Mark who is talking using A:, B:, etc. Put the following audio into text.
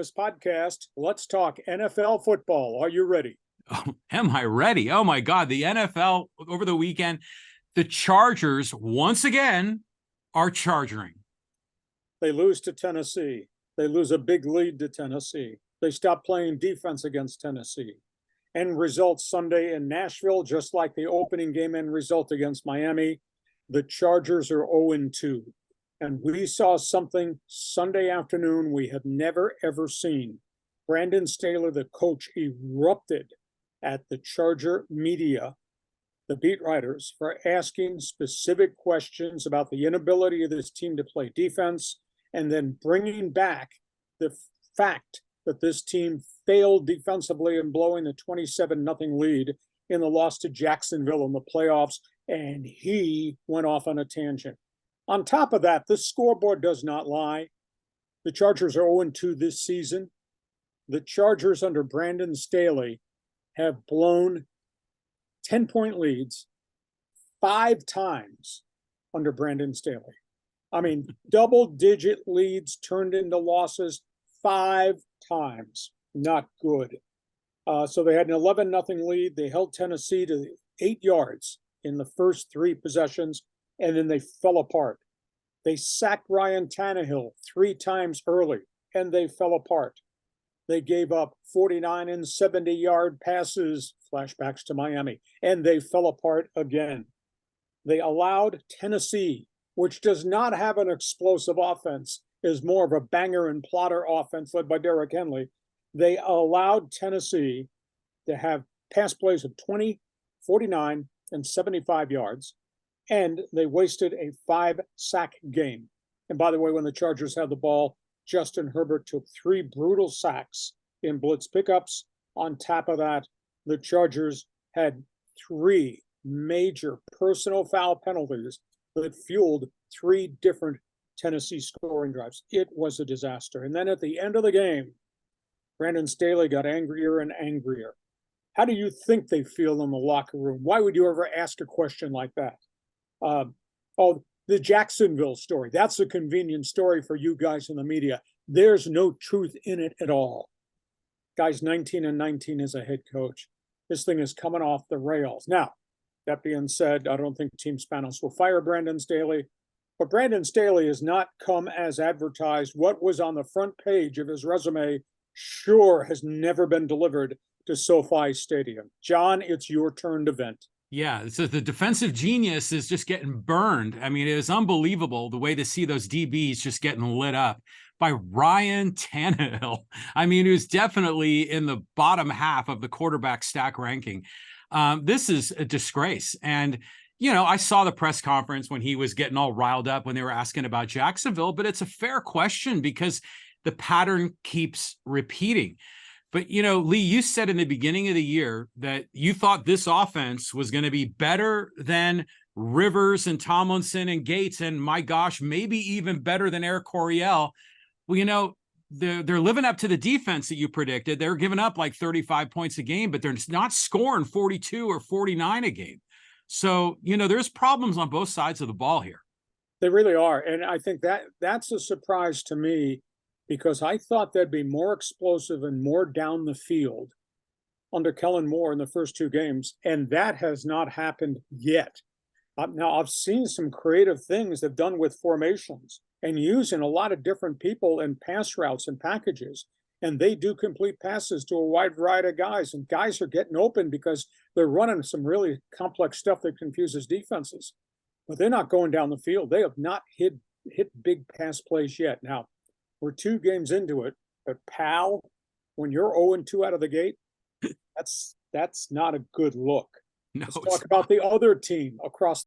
A: this podcast. Let's talk NFL football. Are you ready?
B: Oh, am I ready? Oh, my God. The NFL over the weekend, the Chargers once again are charging.
A: They lose to Tennessee. They lose a big lead to Tennessee. They stop playing defense against Tennessee. End result Sunday in Nashville, just like the opening game end result against Miami. The Chargers are 0-2. And we saw something Sunday afternoon we had never, ever seen. Brandon Staley, the coach, erupted at the Charger media, the beat writers, for asking specific questions about the inability of this team to play defense, and then bringing back the fact that this team failed defensively in blowing the 27-0 lead in the loss to Jacksonville in the playoffs, and he went off on a tangent. On top of that, the scoreboard does not lie. The Chargers are 0-2 this season. The Chargers under Brandon Staley have blown 10-point leads 5 times under Brandon Staley. I mean, double-digit leads turned into losses 5 times. Not good. So they had an 11-0 lead. They held Tennessee to 8 yards in the first 3 possessions, and then they fell apart. They sacked Ryan Tannehill 3 times early, and they fell apart. They gave up 49 and 70-yard passes, flashbacks to Miami, and they fell apart again. They allowed Tennessee, which does not have an explosive offense, is more of a banger and plotter offense led by Derrick Henry. They allowed Tennessee to have pass plays of 20, 49, and 75 yards, and they wasted a 5-sack game. And by the way, when the Chargers had the ball, Justin Herbert took 3 brutal sacks in blitz pickups. On top of that, the Chargers had 3 major personal foul penalties that fueled 3 different Tennessee scoring drives. It was a disaster. And then at the end of the game, Brandon Staley got angrier and angrier. How do you think they feel in the locker room? Why would you ever ask a question like that? The Jacksonville story. That's a convenient story for you guys in the media. There's no truth in it at all. Guy's 19-19 as a head coach. This thing is coming off the rails. Now, that being said, I don't think Team Spanos will fire Brandon Staley, but Brandon Staley has not come as advertised. What was on the front page of his resume sure has never been delivered to SoFi Stadium. John, it's your turn to vent.
B: Yeah, so the defensive genius is just getting burned. I mean, it is unbelievable the way to see those DBs just getting lit up by Ryan Tannehill. I mean, who's definitely in the bottom half of the quarterback stack ranking. This is a disgrace. And, you know, I saw the press conference when he was getting all riled up when they were asking about Jacksonville, but it's a fair question because the pattern keeps repeating. But, you know, Lee, you said in the beginning of the year that you thought this offense was going to be better than Rivers and Tomlinson and Gates, and my gosh, maybe even better than Eric Coryell. Well, you know, they're living up to the defense that you predicted. They're giving up like 35 points a game, but they're not scoring 42 or 49 a game. So, you know, there's problems on both sides of the ball here.
A: They really are. And I think that's a surprise to me, because I thought they'd be more explosive and more down the field under Kellen Moore in the first 2 games, and that has not happened yet. Now, I've seen some creative things they've done with formations and using a lot of different people in pass routes and packages, and they do complete passes to a wide variety of guys, and guys are getting open because they're running some really complex stuff that confuses defenses. But they're not going down the field. They have not hit big pass plays yet. Now, we're 2 games into it, but pal, when you're 0-2 out of the gate, that's not a good look.
B: No,
A: Let's talk about the other team across